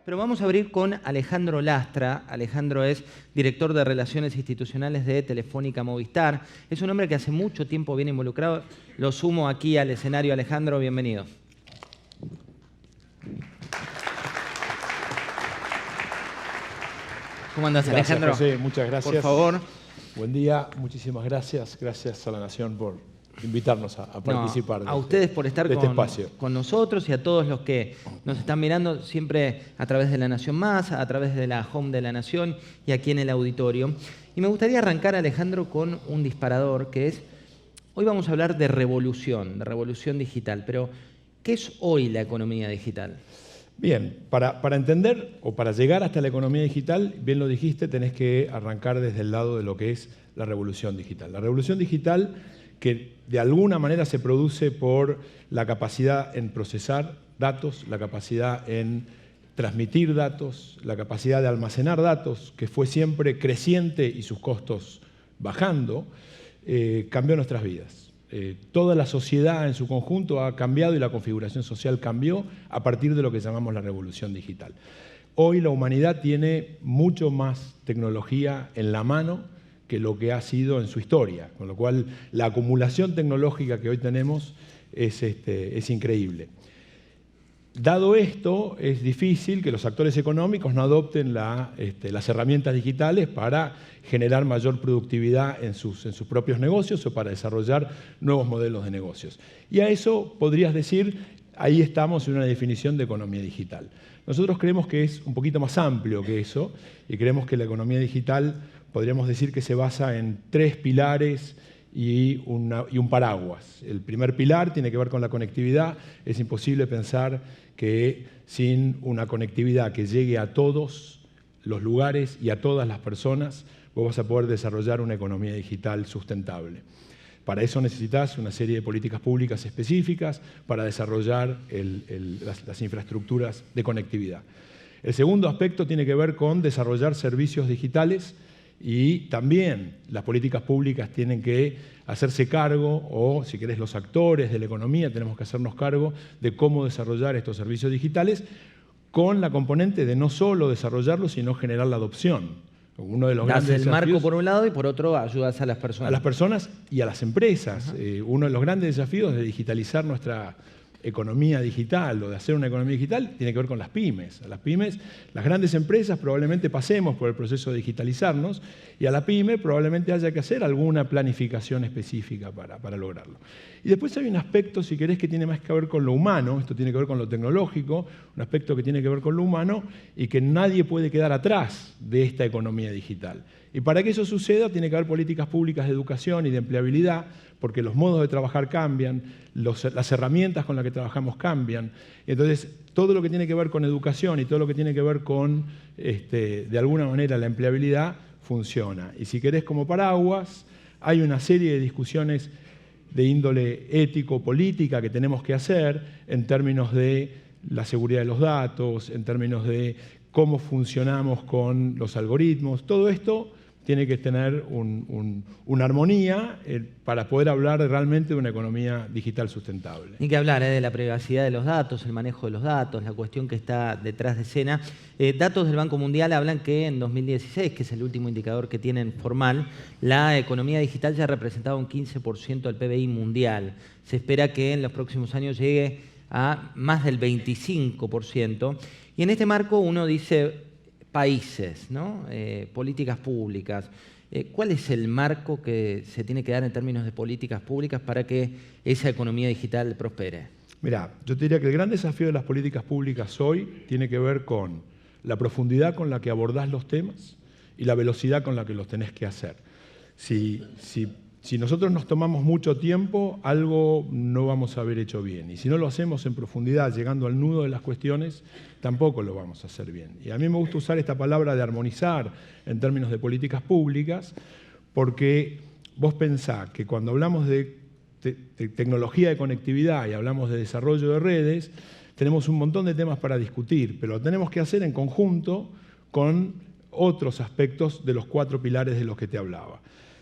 pero vamos a abrir con Alejandro Lastra. Alejandro es director de Relaciones Institucionales de Telefónica Movistar. Es un hombre que hace mucho tiempo viene involucrado. Lo sumo aquí al escenario. Alejandro, bienvenido. ¿Cómo andás, Alejandro? Gracias, José. Muchas gracias. Por favor. Buen día. Muchísimas gracias. Gracias a la Nación por invitarnos a participar. A ustedes por estar con nosotros y a todos los que nos están mirando siempre a través de La Nación Más, a través de la home de La Nación y aquí en el auditorio. Y me gustaría arrancar, Alejandro, con un disparador que es, hoy vamos a hablar de revolución digital, pero ¿qué es hoy la economía digital? Bien, para entender o para llegar hasta la economía digital, bien lo dijiste, tenés que arrancar desde el lado de lo que es la revolución digital. La revolución digital que de alguna manera se produce por la capacidad en procesar datos, la capacidad en transmitir datos, la capacidad de almacenar datos, que fue siempre creciente y sus costos bajando, cambió nuestras vidas. Toda la sociedad en su conjunto ha cambiado y la configuración social cambió a partir de lo que llamamos la revolución digital. Hoy la humanidad tiene mucho más tecnología en la mano que lo que ha sido en su historia, con lo cual la acumulación tecnológica que hoy tenemos es increíble. Dado esto, es difícil que los actores económicos no adopten las herramientas digitales para generar mayor productividad en sus propios negocios o para desarrollar nuevos modelos de negocios. Y a eso podrías decir, ahí estamos en una definición de economía digital. Nosotros creemos que es un poquito más amplio que eso y creemos que la economía digital podríamos decir que se basa en 3 pilares y un paraguas. El primer pilar tiene que ver con la conectividad. Es imposible pensar que sin una conectividad que llegue a todos los lugares y a todas las personas, vos vas a poder desarrollar una economía digital sustentable. Para eso necesitas una serie de políticas públicas específicas para desarrollar las infraestructuras de conectividad. El segundo aspecto tiene que ver con desarrollar servicios digitales y también las políticas públicas tienen que hacerse cargo, o si querés los actores de la economía tenemos que hacernos cargo de cómo desarrollar estos servicios digitales con la componente de no solo desarrollarlos, sino generar la adopción. Uno de los grandes desafíos, marco por un lado y por otro ayudas a las personas. A las personas y a las empresas. Uno de los grandes desafíos de digitalizar nuestra economía digital o de hacer una economía digital tiene que ver con las pymes. A las pymes, las grandes empresas probablemente pasemos por el proceso de digitalizarnos y a la pyme probablemente haya que hacer alguna planificación específica para lograrlo. Y después hay un aspecto, si querés, que tiene más que ver con lo humano, esto tiene que ver con lo tecnológico, un aspecto que tiene que ver con lo humano y que nadie puede quedar atrás de esta economía digital. Y para que eso suceda tiene que haber políticas públicas de educación y de empleabilidad, porque los modos de trabajar cambian, las herramientas con las que trabajamos cambian. Entonces, todo lo que tiene que ver con educación y todo lo que tiene que ver con, de alguna manera, la empleabilidad funciona. Y si querés, como paraguas, hay una serie de discusiones de índole ético-política que tenemos que hacer en términos de la seguridad de los datos, en términos de cómo funcionamos con los algoritmos. Todo esto tiene que tener una armonía para poder hablar realmente de una economía digital sustentable. Hay que hablar de la privacidad de los datos, el manejo de los datos, la cuestión que está detrás de escena. Datos del Banco Mundial hablan que en 2016, que es el último indicador que tienen formal, la economía digital ya representaba un 15% del PBI mundial. Se espera que en los próximos años llegue a más del 25%. Y en este marco uno dice países, ¿no? Políticas públicas. ¿Cuál es el marco que se tiene que dar en términos de políticas públicas para que esa economía digital prospere? Mirá, yo te diría que el gran desafío de las políticas públicas hoy tiene que ver con la profundidad con la que abordás los temas y la velocidad con la que los tenés que hacer. Si nosotros nos tomamos mucho tiempo, algo no vamos a haber hecho bien. Y si no lo hacemos en profundidad, llegando al nudo de las cuestiones, tampoco lo vamos a hacer bien. Y a mí me gusta usar esta palabra de armonizar en términos de políticas públicas, porque vos pensás que cuando hablamos de tecnología de conectividad y hablamos de desarrollo de redes, tenemos un montón de temas para discutir, pero lo tenemos que hacer en conjunto con otros aspectos de los 4 pilares de los que te hablaba.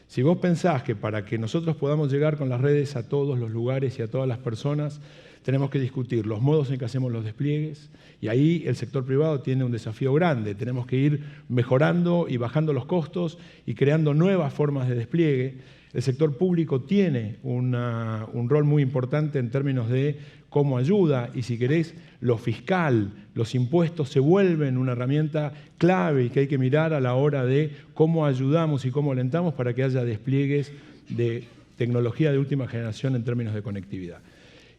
Si vos pensás que para que nosotros podamos llegar con las redes a todos los lugares y a todas las personas, tenemos que discutir los modos en que hacemos los despliegues, y ahí el sector privado tiene un desafío grande. Tenemos que ir mejorando y bajando los costos y creando nuevas formas de despliegue. El sector público tiene un rol muy importante en términos de cómo ayuda, y si querés, lo fiscal, los impuestos se vuelven una herramienta clave y que hay que mirar a la hora de cómo ayudamos y cómo alentamos para que haya despliegues de tecnología de última generación en términos de conectividad.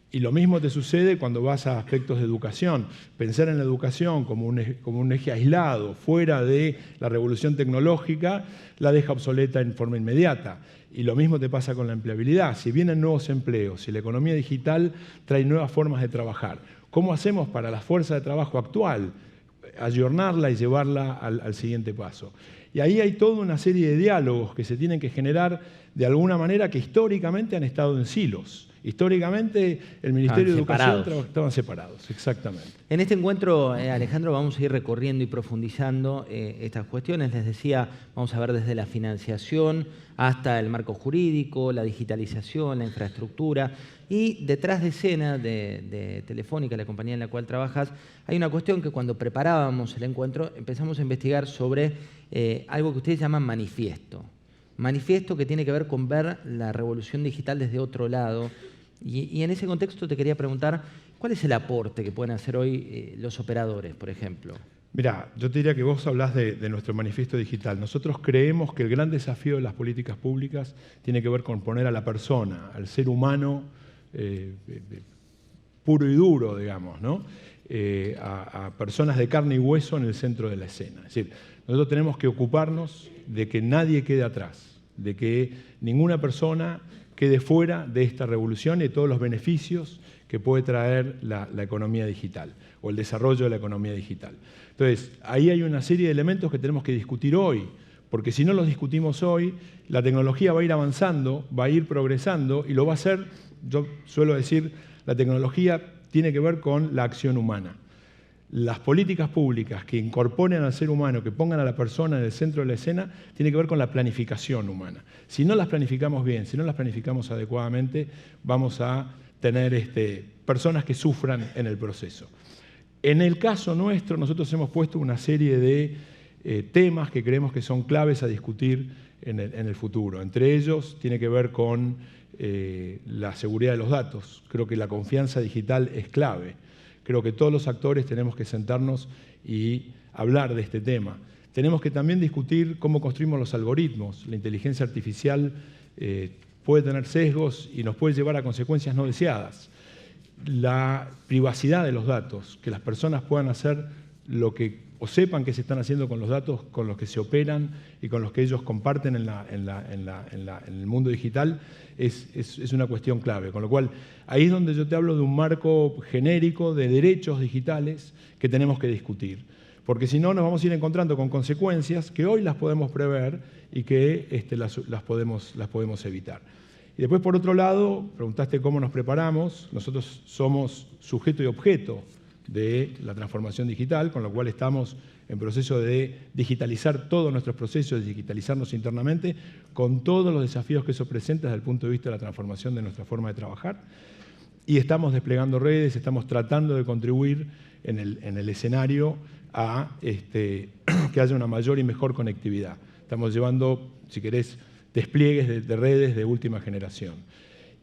Y lo mismo te sucede cuando vas a aspectos de educación. Pensar en la educación como un eje aislado, fuera de la revolución tecnológica, la deja obsoleta en forma inmediata. Y lo mismo te pasa con la empleabilidad. Si vienen nuevos empleos, si la economía digital trae nuevas formas de trabajar, ¿cómo hacemos para la fuerza de trabajo actual ayornarla y llevarla al siguiente paso? Y ahí hay toda una serie de diálogos que se tienen que generar de alguna manera que históricamente han estado en silos. Históricamente el Ministerio de Educación estaban separados, exactamente. En este encuentro, Alejandro, vamos a ir recorriendo y profundizando estas cuestiones. Les decía, vamos a ver desde la financiación hasta el marco jurídico, la digitalización, la infraestructura. Y detrás de escena de Telefónica, la compañía en la cual trabajas, hay una cuestión que cuando preparábamos el encuentro empezamos a investigar sobre algo que ustedes llaman manifiesto. Manifiesto que tiene que ver con ver la revolución digital desde otro lado. Y en ese contexto te quería preguntar, ¿cuál es el aporte que pueden hacer hoy los operadores, por ejemplo? Mirá, yo te diría que vos hablás de nuestro manifiesto digital. Nosotros creemos que el gran desafío de las políticas públicas tiene que ver con poner a la persona, al ser humano puro y duro, digamos, ¿no? A personas de carne y hueso en el centro de la escena. Es decir, nosotros tenemos que ocuparnos de que nadie quede atrás, de que ninguna persona quede fuera de esta revolución y de todos los beneficios que puede traer la economía digital o el desarrollo de la economía digital. Entonces, ahí hay una serie de elementos que tenemos que discutir hoy, porque si no los discutimos hoy, la tecnología va a ir avanzando, va a ir progresando y lo va a hacer, yo suelo decir, la tecnología tiene que ver con la acción humana. Las políticas públicas que incorporen al ser humano, que pongan a la persona en el centro de la escena, tiene que ver con la planificación humana. Si no las planificamos bien, si no las planificamos adecuadamente, vamos a tener personas que sufran en el proceso. En el caso nuestro, nosotros hemos puesto una serie de temas que creemos que son claves a discutir en el futuro. Entre ellos tiene que ver con la seguridad de los datos. Creo que la confianza digital es clave. Creo que todos los actores tenemos que sentarnos y hablar de este tema. Tenemos que también discutir cómo construimos los algoritmos. La inteligencia artificial puede tener sesgos y nos puede llevar a consecuencias no deseadas. La privacidad de los datos, que las personas puedan hacer lo que o sepan que se están haciendo con los datos con los que se operan y con los que ellos comparten en el mundo digital, es una cuestión clave. Con lo cual, ahí es donde yo te hablo de un marco genérico de derechos digitales que tenemos que discutir. Porque si no, nos vamos a ir encontrando con consecuencias que hoy las podemos prever y que las podemos evitar. Y después, por otro lado, preguntaste cómo nos preparamos. Nosotros somos sujeto y objeto de la transformación digital, con lo cual estamos en proceso de digitalizar todos nuestros procesos, de digitalizarnos internamente, con todos los desafíos que eso presenta desde el punto de vista de la transformación de nuestra forma de trabajar. Y estamos desplegando redes, estamos tratando de contribuir en el escenario a que haya una mayor y mejor conectividad. Estamos llevando, si querés, despliegues de redes de última generación.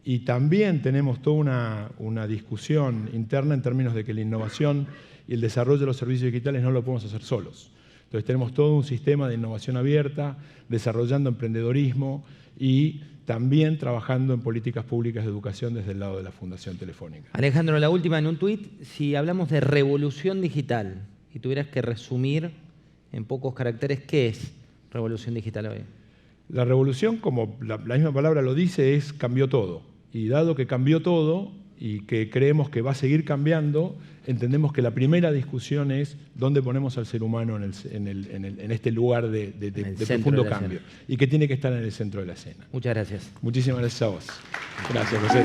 Y también tenemos toda una discusión interna en términos de que la innovación y el desarrollo de los servicios digitales no lo podemos hacer solos. Entonces tenemos todo un sistema de innovación abierta, desarrollando emprendedorismo y también trabajando en políticas públicas de educación desde el lado de la Fundación Telefónica. Alejandro, la última en un tuit. Si hablamos de revolución digital y tuvieras que resumir en pocos caracteres, ¿qué es revolución digital hoy? La revolución, como la misma palabra lo dice, cambió todo. Y dado que cambió todo y que creemos que va a seguir cambiando, entendemos que la primera discusión es dónde ponemos al ser humano en este lugar de profundo cambio y que tiene que estar en el centro de la escena. Muchas gracias. Muchísimas gracias a vos. Gracias, José.